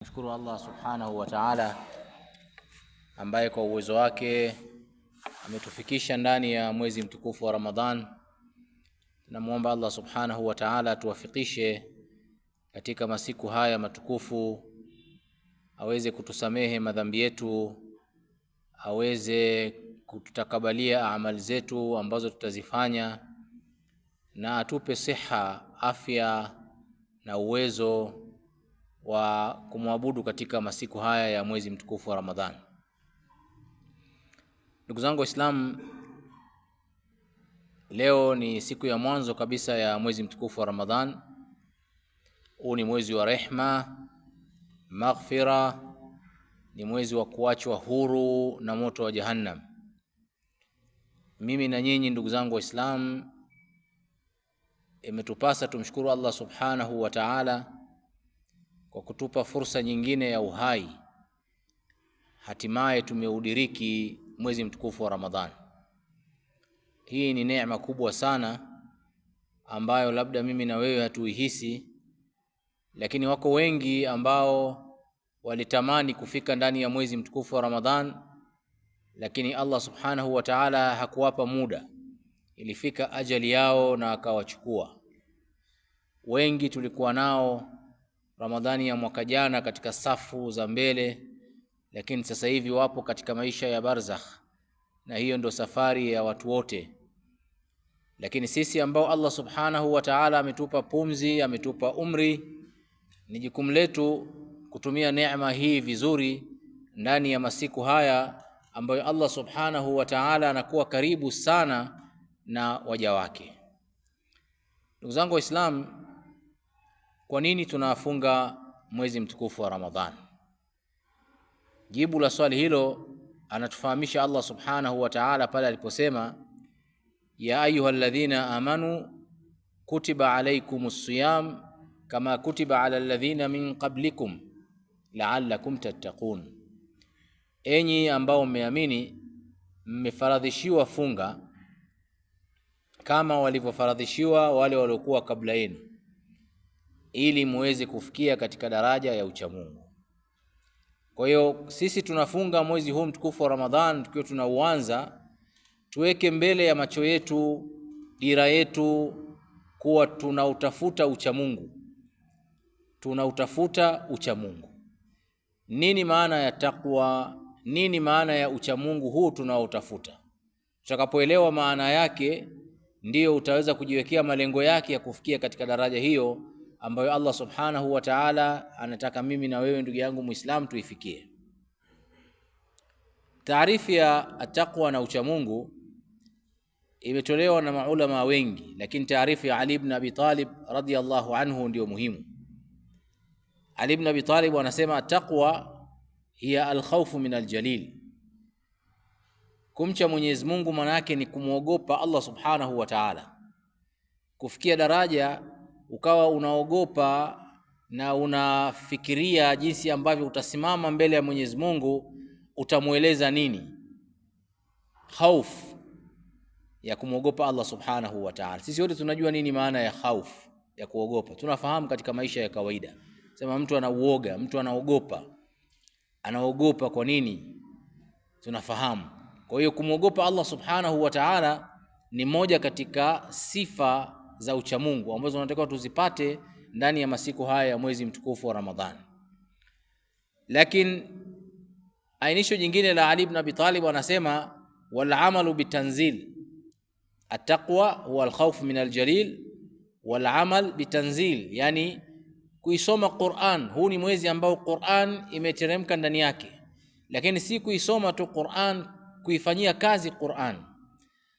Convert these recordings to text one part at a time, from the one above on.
Nashukuru Allah subhanahu wa ta'ala ambaye kwa uwezo wake ametufikisha ndani ya mwezi mtukufu wa Ramadhan. Tunamuomba Allah subhanahu wa ta'ala tuwafikishe katika masiku haya matukufu, aweze kutusamehe madhambi yetu, aweze kututakabalia amali zetu ambazo tutazifanya, na atupe siha, afya na uwezo wa kumwabudu katika masiku haya ya mwezi mtukufu wa Ramadhan. Ndugu zangu Waislamu, leo ni siku ya mwanzo kabisa ya mwezi mtukufu wa Ramadhan. Huu ni mwezi wa rehma, maghfira, ni mwezi wa kuachwa huru na moto wa Jahannam. Mimi na nyinyi ndugu zangu Waislamu, imetupasa tumshukuru Allah subhanahu wa ta'ala kwa kutupa fursa nyingine ya uhai. Hatimaye tumeudiriki mwezi mtukufu wa Ramadhan. Hii ni neema kubwa sana ambayo labda mimi na wewe hatuihisi, lakini wako wengi ambao walitamani kufika ndani ya mwezi mtukufu wa Ramadhan, lakini Allah subhanahu wa ta'ala hakuwapa muda. Ilifika ajali yao na akawachukua. Wengi tulikuwa nao Ramadhani ya mwaka jana katika safu za mbele, lakini sasa hivi wapo katika maisha ya barzakh, na hiyo ndo safari ya watu wote. Lakini sisi ambao Allah subhanahu wa ta'ala ametupa pumzi, ametupa umri, ni jukumu letu kutumia neema hii vizuri ndani ya masiku haya ambayo Allah subhanahu wa ta'ala anakuwa karibu sana na waja wake. Ndugu zangu Waislamu, kwa nini tunafunga mwezi mtukufu wa Ramadhan? Jibu la swali hilo anatufahamisha Allah subhanahu wa ta'ala pale aliposema, ya ayyuhalladhina amanu kutiba alaykumus siyam kama kutiba ala alladhina min qablikum la'allakum tattaqun. Enyi ambao mmeamini, mmefaradhishiwa funga kama walivyofaradhishiwa wale waliokuwa kabla yenu, ili muweze kufikia katika daraja ya uchamungu. Kwa hiyo sisi tunafunga mwezi huu mtukufu wa Ramadhan, tukiwa tunauanza, tuweke mbele ya macho yetu, dira yetu, kuwa tunautafuta uchamungu. Tunautafuta uchamungu. Nini maana ya takwa? Nini maana ya uchamungu huu tunaoutafuta? Tutakapoelewa maana yake, ndiyo utaweza kujiwekea malengo yake ya kufikia katika daraja hiyo ambayo Allah subhanahu wa ta'ala anataka mimi na wewe ndugu yangu Muislamu tuifikie. Taarifu ya taqwa na uchamungu imetolewa na maulama wengi, lakini taarifu ya Ali ibn Abi Talib radhiyallahu anhu ndio muhimu. Ali ibn Abi Talib anasema taqwa hiya al-khawfu min al-jalil. Kumcha Mwenyezi Mungu maana yake ni kumuogopa Allah subhanahu wa ta'ala. Kufikia daraja ukawa unaogopa na unafikiria jinsi ambavyo utasimama mbele ya Mwenyezi Mungu, utamueleza nini? Khauf ya kumuogopa Allah subhanahu wa ta'ala. Sisi wote tunajua nini maana ya khauf, ya kuogopa. Tunafahamu katika maisha ya kawaida. Sema mtu anauoga, mtu anaogopa. Anaogopa kwa nini? Tunafahamu. Kwa hiyo kumuogopa Allah subhanahu wa ta'ala ni moja katika sifa za uchamungu ambazo tunatakiwa tuzipate ndani ya masiku haya ya mwezi mtukufu wa Ramadhan. Lakini ainisho jingine la Ali ibn Abi Talib anasema wal amalu bitanzil. At-taqwa huwa al-khawf min al-jalil wal amal bitanzil, yani kuisoma Qur'an. Huu ni mwezi ambao Qur'an imeteremka ndani yake, lakini si kuisoma tu Qur'an, kuifanyia kazi Qur'an.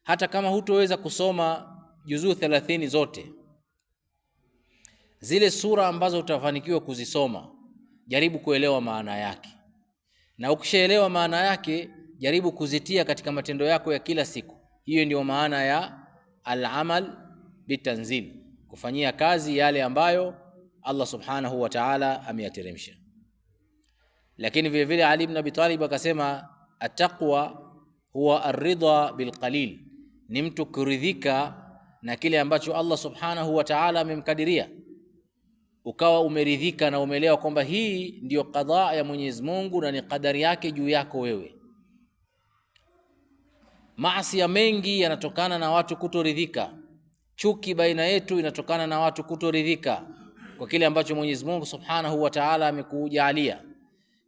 Hata kama hutoweza kusoma juzuu 30 zote, zile sura ambazo utafanikiwa kuzisoma, jaribu kuelewa maana yake, na ukishaelewa maana yake jaribu kuzitia katika matendo yako ya kila siku. Hiyo ndio maana ya al-amal bitanzil, kufanyia kazi yale ambayo Allah subhanahu wa ta'ala ameyateremsha. Lakini vile vile Ali ibn Abi Talib akasema at-taqwa huwa ar-ridha bil qalil, ni mtu kuridhika na kile ambacho Allah subhanahu wa ta'ala amemkadiria. ukawa umeridhika na umeelewa kwamba hii ndiyo qadhaa ya Mwenyezi Mungu na ni kadari yake juu yako wewe. Maasi mengi yanatokana na watu kutoridhika. Chuki baina yetu inatokana na watu kutoridhika kwa kile ambacho Mwenyezi Mungu Subhanahu wa Ta'ala amekujalia.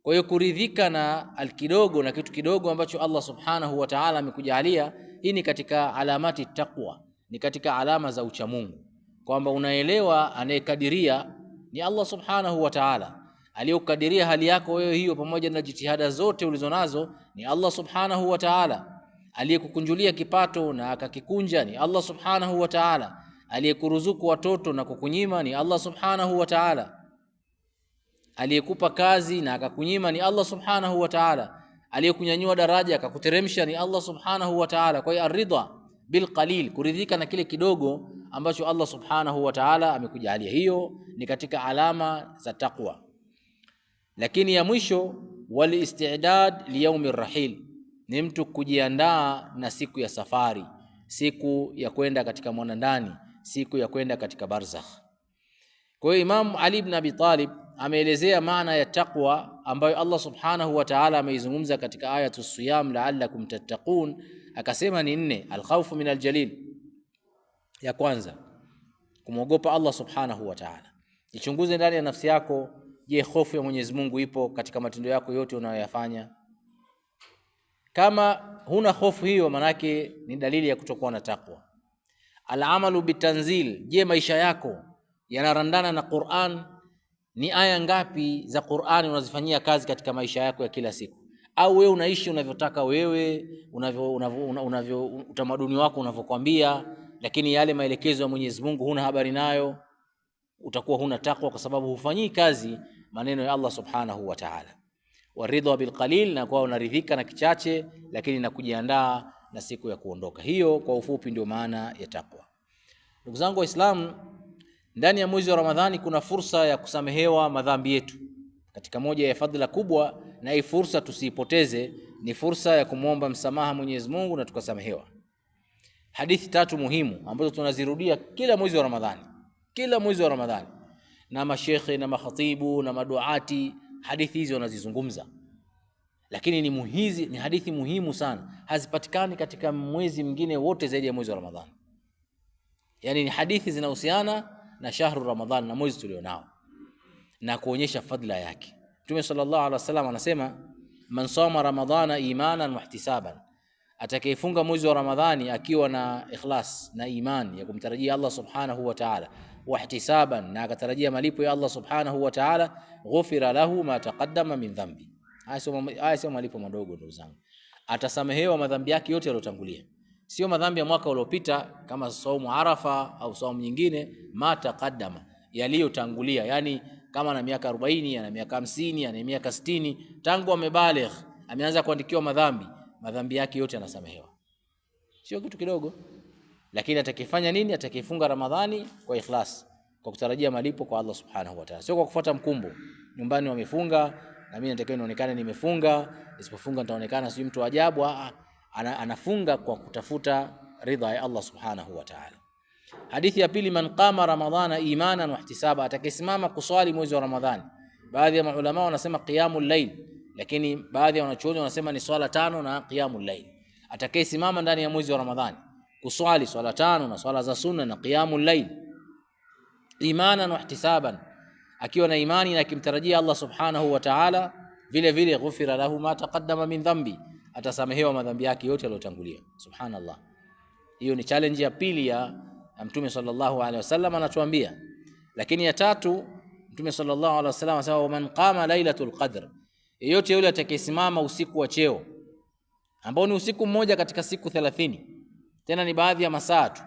Kwa hiyo kuridhika na alkidogo na kitu kidogo ambacho Allah Subhanahu wa Ta'ala amekujalia, hii ni katika alamati taqwa, ni katika alama za uchamungu, kwamba unaelewa anayekadiria ni Allah Subhanahu wa Ta'ala. Aliyokadiria hali yako wewe hiyo pamoja na jitihada zote ulizonazo ni Allah Subhanahu wa Ta'ala. Aliyekukunjulia kipato na akakikunja ni Allah Subhanahu wa Ta'ala. Aliyekuruzuku watoto na kukunyima ni Allah Subhanahu wa Ta'ala. Aliyekupa kazi na akakunyima ni Allah Subhanahu wa Ta'ala. Aliyekunyanyua daraja akakuteremsha ni Allah Subhanahu wa Ta'ala. Kwa hiyo aridha bil qalil, kuridhika na kile kidogo ambacho Allah Subhanahu wa Ta'ala amekujalia, hiyo ni katika alama za taqwa. Lakini ya mwisho, wal istidad li yawmir rahil, ni mtu kujiandaa na siku ya safari, siku ya kwenda katika mwanandani, siku ya kwenda katika barzakh. Kwa hiyo Imam Ali ibn Abi Talib ameelezea maana ya taqwa ambayo Allah Subhanahu wa Ta'ala ameizungumza katika ayatus siyam la'allakum tattaqun, akasema ni 4. Al-khawfu min al-jalil, ya kwanza kumwogopa Allah Subhanahu wa Ta'ala. Jichunguze ndani ya nafsi yako, je, hofu ya Mwenyezi Mungu ipo katika matendo yako yote unayoyafanya? Kama huna hofu hiyo, manake ni dalili ya kutokuwa na taqwa. Al-amalu bitanzil, je, maisha yako yanarandana na Qur'an? Ni aya ngapi za Qur'ani unazifanyia kazi katika maisha yako ya kila siku? Au wewe unaishi unavyotaka wewe, unavyo utamaduni wako unavyokuambia, lakini yale maelekezo ya Mwenyezi Mungu huna habari nayo? Utakuwa huna taqwa kwa sababu hufanyii kazi maneno ya Allah Subhanahu wa Ta'ala. Waridha bil qalil, na kwa unaridhika na kichache lakini na kujiandaa na siku ya kuondoka. Hiyo kwa ufupi ndio maana ya taqwa. Ndugu zangu Waislamu, ndani ya mwezi wa Ramadhani kuna fursa ya kusamehewa madhambi yetu. Katika moja ya fadhila kubwa, na hii fursa tusiipoteze, ni fursa ya kumuomba msamaha Mwenyezi Mungu na tukasamehewa. Hadithi 3 muhimu ambazo tunazirudia kila mwezi wa Ramadhani, kila mwezi wa Ramadhani, na mashekhe na makhatibu na maduati, hadithi hizi wanazizungumza. Lakini ni hadithi muhimu sana, hazipatikani katika mwezi mwingine wote zaidi ya mwezi wa Ramadhani. Yani ni hadithi zinahusiana na shahru Ramadhan, na mwezi tulionao, na kuonyesha fadhila yake. Mtume sallallahu alaihi wasallam anasema, man sama ramadhana imanan wa ihtisaban, atakayefunga mwezi wa Ramadhani akiwa na ikhlas na imani ya kumtarajia Allah Subhanahu wa Ta'ala, wa ihtisaban, na akatarajia malipo ya Allah Subhanahu wa Ta'ala, ghufira lahu ma taqaddama min dhanbi. Haya sio malipo madogo ndugu zangu, atasamehewa madhambi yake yote yaliyotangulia. Sio madhambi ya mwaka uliopita kama saumu Arafa au saumu nyingine, ma taqaddama, yaliyotangulia. Yani kama na miaka 40, ana miaka 50, ana miaka 60, tangu amebaligh ameanza kuandikiwa madhambi yake yote yanasamehewa. Sio kitu kidogo. Lakini atakifanya nini? Atakifunga Ramadhani kwa ikhlas, kwa kutarajia malipo kwa Allah Subhanahu wa Ta'ala, sio kwa kufuata mkumbo. Nyumbani wamefunga na mimi nataka nionekane nimefunga, nisipofunga nitaonekana si mtu ajabu. Anafunga kwa kutafuta ridha ya Allah Subhanahu wa Ta'ala. Hadithi ya pili, man qama ramadhana imanan wa ihtisaba, atakayesimama kuswali mwezi wa Ramadhani. Baadhi ya maulama wanasema qiyamul layl, lakini baadhi ya wanachuoni wanasema ni swala 5 na qiyamul layl. Atakayesimama ndani ya mwezi wa Ramadhani kuswali swala 5 na swala za sunna na qiyamul layl, imanan wa ihtisaban, akiwa na imani na kimtarajia Allah Subhanahu wa Ta'ala, vile vile ghufira lahu ma taqaddama min dhanbi, atasamehewa madhambi yake yote yaliyotangulia. Subhanallah. Hiyo ni challenge ya pili ya Mtume sallallahu alaihi wasallam anatuambia. Lakini ya tatu, Mtume sallallahu alaihi wasallam anasema, man qama lailatul qadr, yeyote yule atakayesimama usiku wa cheo, ambao ni usiku mmoja katika siku 30, tena ni baadhi ya masaa tu,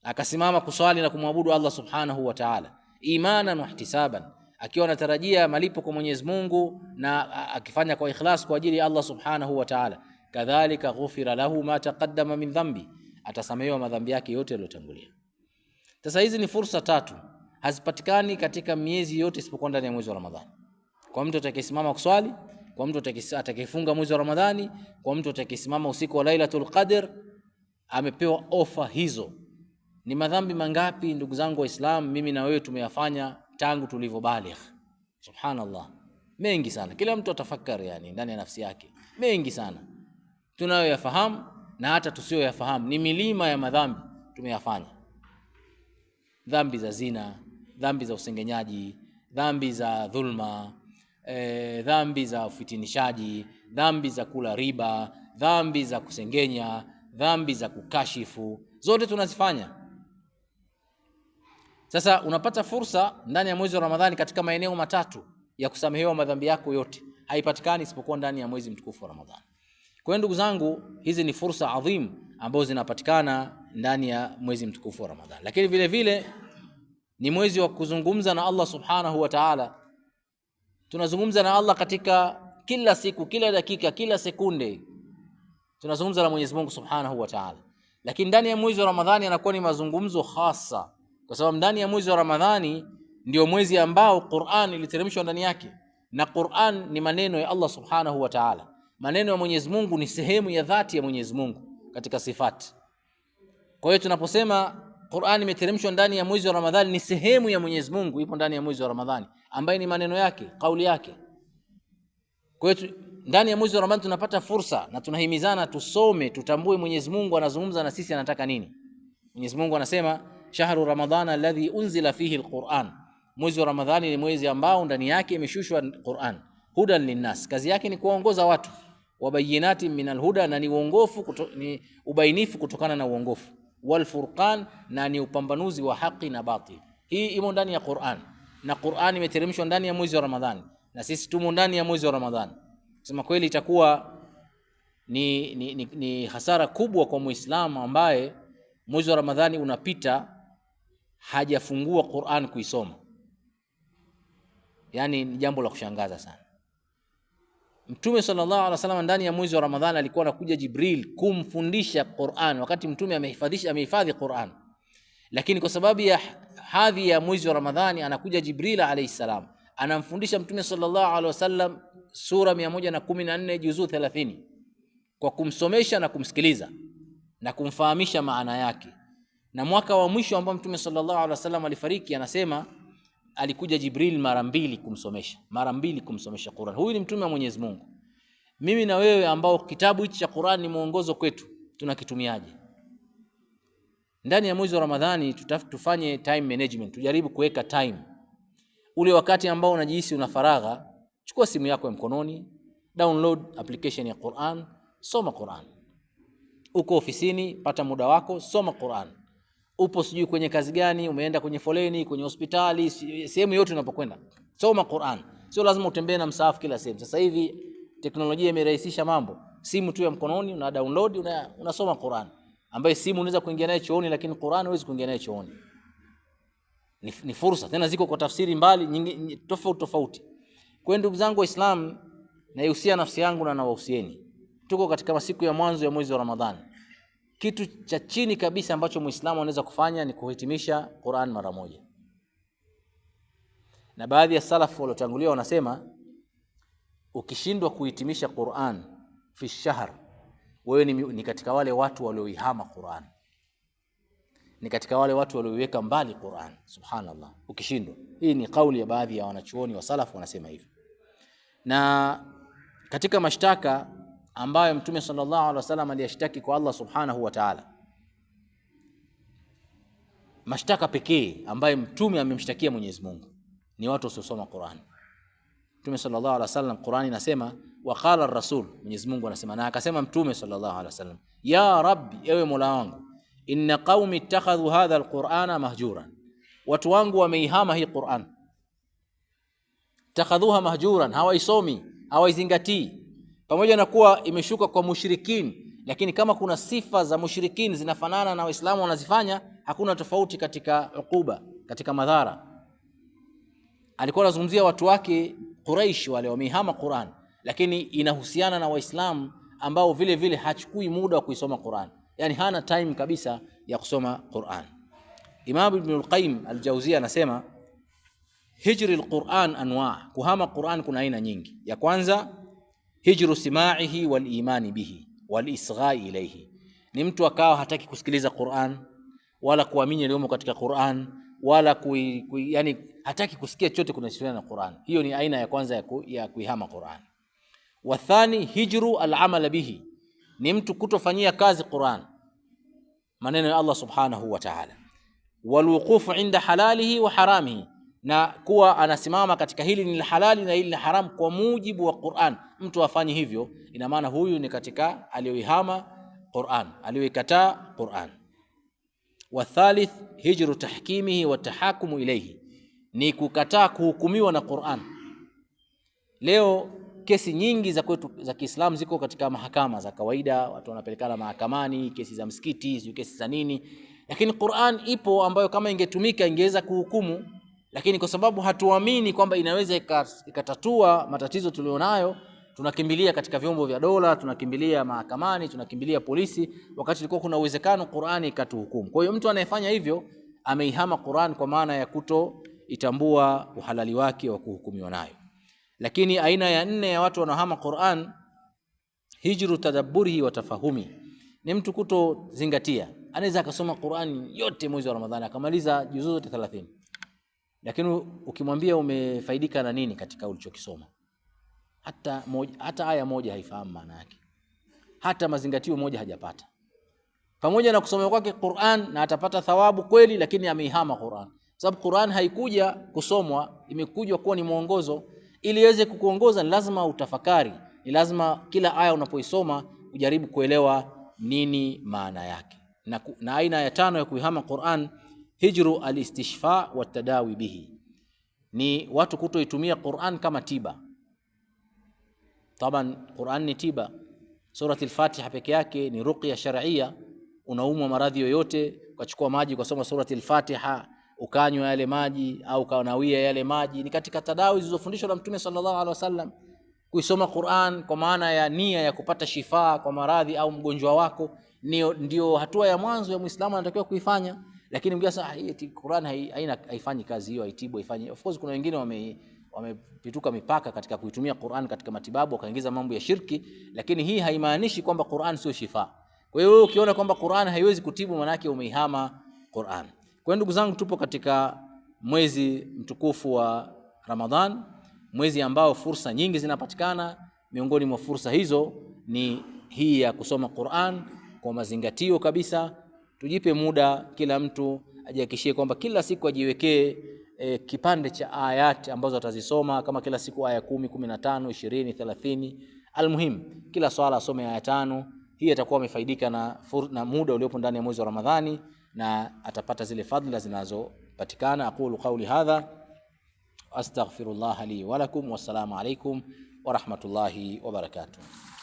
akasimama kuswali na kumwabudu Allah Subhanahu wa Ta'ala imanan wa ihtisaban, akiwa anatarajia malipo kwa Mwenyezi Mungu na akifanya kwa ikhlas kwa ajili ya Allah Subhanahu wa Ta'ala, kadhalika ghufira lahu ma taqaddama min dhanbi, atasamehewa madhambi yake yote yaliyotangulia. Sasa hizi ni fursa 3, hazipatikani katika miezi yote isipokuwa ndani ya mwezi wa Ramadhani. Kwa mtu atakayesimama kuswali, kwa mtu atakayefunga mwezi wa Ramadhani, kwa mtu atakayesimama usiku wa Lailatul Qadr, amepewa ofa hizo. Ni madhambi mangapi ndugu zangu Waislamu mimi na wewe tumeyafanya tangu tulivyobaligh. Subhanallah, mengi sana. Kila mtu atafakari yani ndani ya nafsi yake, mengi sana tunayoyafahamu na hata tusiyoyafahamu. Ni milima ya madhambi tumeyafanya, dhambi za zina, dhambi za usengenyaji, dhambi za dhulma, dhambi za ufitinishaji, dhambi za kula riba, dhambi za kusengenya, dhambi za kukashifu, zote tunazifanya. Sasa unapata fursa ndani ya mwezi wa Ramadhani katika maeneo matatu ya kusamehewa madhambi yako yote, haipatikani isipokuwa ndani ya mwezi mtukufu wa Ramadhani. Kwa hiyo ndugu zangu, hizi ni fursa adhim ambazo zinapatikana ndani ya mwezi mtukufu wa Ramadhani. Lakini vile vile ni mwezi wa kuzungumza na Allah subhanahu wa ta'ala. Tunazungumza na Allah katika kila siku, kila dakika, kila sekunde tunazungumza na Mwenyezi Mungu subhanahu wa ta'ala. Lakini ndani ya mwezi wa Ramadhani yanakuwa ni mazungumzo hasa, kwa sababu ndani ya mwezi wa Ramadhani ndio mwezi ambao Qur'an iliteremshwa ndani yake, na Qur'an ni maneno ya Allah subhanahu wa ta'ala. Maneno ya Mwenyezi Mungu ni sehemu ya dhati ya Mwenyezi Mungu katika sifati. Kwa hiyo tunaposema Qur'an imeteremshwa ndani ya mwezi wa Ramadhani, ni sehemu ya Mwenyezi Mungu ipo ndani ya mwezi wa Ramadhani, ambaye ni maneno yake, kauli yake. Kwa hiyo ndani ya mwezi wa Ramadhani tunapata fursa na tunahimizana tusome, tutambue Mwenyezi Mungu anazungumza na sisi, anataka nini. Mwenyezi Mungu anasema shahru ramadhana alladhi unzila fihi alquran, mwezi wa Ramadhani ni mwezi ambao ndani yake imeshushwa Qur'an, hudan linnas, kazi yake ni kuongoza watu, wabayinatin min alhuda, na ni uongofu, ni ubainifu kutokana na uongofu, wal furqan, na ni upambanuzi wa haki na batil. Hii imo ndani ya Qur'an, na Qur'an imeteremshwa ndani ya mwezi wa Ramadhani, na sisi tumo ndani ya mwezi wa Ramadhani. Sema kweli itakuwa ni hasara kubwa kwa Muislamu ambaye mwezi wa Ramadhani unapita hajafungua Qur'an kuisoma. Yani ni jambo la kushangaza sana. Mtume sallallahu alaihi wasallam ndani ya mwezi wa Ramadhani alikuwa anakuja Jibril kumfundisha Qur'an, wakati mtume amehifadhi Qur'an. Lakini kwa sababu ya hadhi ya mwezi wa Ramadhani anakuja Jibril alayhi salam, anamfundisha mtume sallallahu alaihi wasallam sura 114 juzuu 30, kwa kumsomesha na kumsikiliza na kumfahamisha maana yake. Na mwaka wa mwisho ambao mtume sallallahu alaihi wasallam alifariki, anasema alikuja Jibril mara mbili kumsomesha Qur'an. Huyu ni mtume wa Mwenyezi Mungu. Mimi na wewe ambao kitabu hichi cha Qur'an ni mwongozo kwetu, tunakitumiaje? Ndani ya mwezi wa Ramadhani tufanye time management, tujaribu kuweka time. Ule wakati ambao unajihisi una faragha, chukua simu yako ya mkononi, download application ya Qur'an, soma Qur'an. Uko ofisini, pata muda wako, soma Qur'an. Upo sijui kwenye kazi gani, umeenda kwenye foleni, kwenye hospitali, sehemu yote unapokwenda, soma Qur'an. Sio lazima utembee na msahafu kila sehemu. Sasa hivi teknolojia imerahisisha mambo. Simu tu ya mkononi una download, unasoma Qur'an, ambaye simu unaweza kuingia nayo chooni, lakini Qur'an huwezi kuingia nayo chooni. Ni fursa, tena ziko kwa tafsiri mbali nyingi tofauti. Kwa hiyo ndugu zangu Waislamu, naihusia nafsi yangu na nawahusieni, tuko katika masiku ya mwanzo ya mwezi wa Ramadhani. Kitu cha chini kabisa ambacho Muislamu anaweza kufanya ni kuhitimisha Qur'an mara moja. Na baadhi ya salafu waliotangulia wanasema ukishindwa kuhitimisha Qur'an fi shahr, wewe ni katika wale watu walioihama Qur'an, ni katika wale watu walioiweka mbali Qur'an. Subhanallah, ukishindwa. Hii ni kauli ya baadhi ya wanachuoni wa salafu wanasema hivi. Na katika mashtaka ambayo Mtume sallallahu alaihi wasallam aliyashtaki kwa Allah subhanahu wa ta'ala, mashtaka pekee ambayo Mtume amemshtakia Mwenyezi Mungu ni watu wasiosoma Qur'an. Mtume sallallahu alaihi wasallam, Qur'an inasema wa qala ar-rasul, Mwenyezi Mungu anasema, na akasema Mtume sallallahu alaihi wasallam, ya Rabbi, ewe Mola wangu, inna qaumi ittakhadhu hadha al-Qur'ana mahjuran, watu wangu wameihama hii Qur'an. Takhadhuha mahjuran, hawaisomi, hawaizingatii, pamoja na kuwa imeshuka kwa mushrikin, lakini kama kuna sifa za mushrikin zinafanana na Waislamu wanazifanya, hakuna tofauti katika ukuba, katika madhara. Alikuwa anazungumzia watu wake Quraish, wale wameihama Qur'an, lakini inahusiana na Waislamu ambao vile vile hachukui muda wa kuisoma Qur'an, yani hana time kabisa ya kusoma Qur'an. Imam Ibn al-Qayyim al-Jawziyya anasema hijri al-Qur'an anwa', kuhama Qur'an kuna aina nyingi. Ya kwanza hijru sima'ihi wal imani bihi wal isghai ilayhi, ni mtu akawa hataki kusikiliza Qur'an wala kuamini yaliyomo katika Qur'an wala yani hataki kusikia chochote kunahusiana na Qur'an. Hiyo ni aina ya kwanza ya kuihama Qur'an. Wa thani hijru al-amal bihi, ni mtu kutofanyia kazi Qur'an, maneno ya Allah subhanahu wa ta'ala. Wal wuqufu inda halalihi wa haramihi, na kuwa anasimama katika hili ni halali na hili ni haram kwa mujibu wa Qur'an. Mtu afanye hivyo, ina maana huyu ni katika aliyoihama Qur'an, aliyoikataa Qur'an. Wa thalith hijru tahkimihi wa tahakumu ilayhi, ni kukataa kuhukumiwa na Qur'an. Leo kesi nyingi za kwetu za Kiislamu ziko katika mahakama za kawaida, watu wanapelekana mahakamani, kesi za msikiti, kesi za nini, lakini Qur'an ipo ambayo kama ingetumika ingeweza kuhukumu, lakini kwa sababu hatuamini kwamba inaweza ikatatua matatizo tulionayo, tunakimbilia katika vyombo vya dola, tunakimbilia mahakamani, tunakimbilia polisi, wakati ilikuwa kuna uwezekano Qur'an ikatuhukumu. Kwa hiyo mtu anayefanya hivyo ameihama Qur'an kwa maana ya kutoitambua uhalali wake wa kuhukumiwa nayo. Lakini aina ya 4 ya watu wanaohama Qur'an, hijru tadabburihi wa tafahumi, ni mtu kutozingatia. Anaweza akasoma Qur'an yote mwezi wa Ramadhani akamaliza juzuu zote 30, lakini ukimwambia umefaidika na nini katika ulichokisoma, hata aya moja haifahamu maana yake, hata mazingatio moja hajapata. Pamoja na kusoma kwake Qur'an na atapata thawabu kweli, lakini ameihama Qur'an. Sababu Qur'an haikuja kusomwa, imekuja kuwa ni mwongozo. Ili iweze kukuongoza ni lazima utafakari, ni lazima kila aya unapoisoma ujaribu kuelewa nini maana yake. Na aina ya 5 ya kuihama Qur'an, hijru al-istishfa wa tadawi bihi, ni watu kutoitumia Qur'an kama tiba. Taban Qur'an ni tiba. Surati al-Fatiha peke yake ni ruqya shar'iyya. Unaumwa maradhi yoyote, ukachukua maji ukasoma surati al-Fatiha, ukanywa yale maji au ukanawia yale maji, ni katika tadawi zilizofundishwa na Mtume sallallahu alaihi wasallam. Kuisoma Qur'an kwa maana ya nia ya kupata shifa kwa maradhi au mgonjwa wako, ndio hatua ya mwanzo ya Muislamu anatakiwa kuifanya. Lakini mgasa Qur'an haifanyi kazi hiyo, haitibu, haifanyi. Of course kuna wengine wamepituka mipaka katika kuitumia Qur'an katika matibabu, wakaingiza mambo ya shirki, lakini hii haimaanishi kwamba Qur'an sio shifa. Kwa hiyo ukiona kwamba Qur'an haiwezi kutibu, maana yake umeihama Qur'an. Kwa ndugu zangu, tupo katika mwezi mtukufu wa Ramadhan, mwezi ambao fursa nyingi zinapatikana. Miongoni mwa fursa hizo ni hii ya kusoma Qur'an kwa mazingatio kabisa. Tujipe muda, kila mtu ajihakikishie kwamba kila siku ajiwekee kipande cha ayat ambazo atazisoma, kama kila siku aya 10, 15, 20, 30. Almuhim kila swala asome aya 5. Hii atakuwa amefaidika na muda uliopo ndani ya mwezi wa Ramadhani, na atapata zile fadhila zinazopatikana. Aqulu qawli hadha astaghfirullah li wa lakum, wassalamu alaykum wa rahmatullahi wa barakatuh.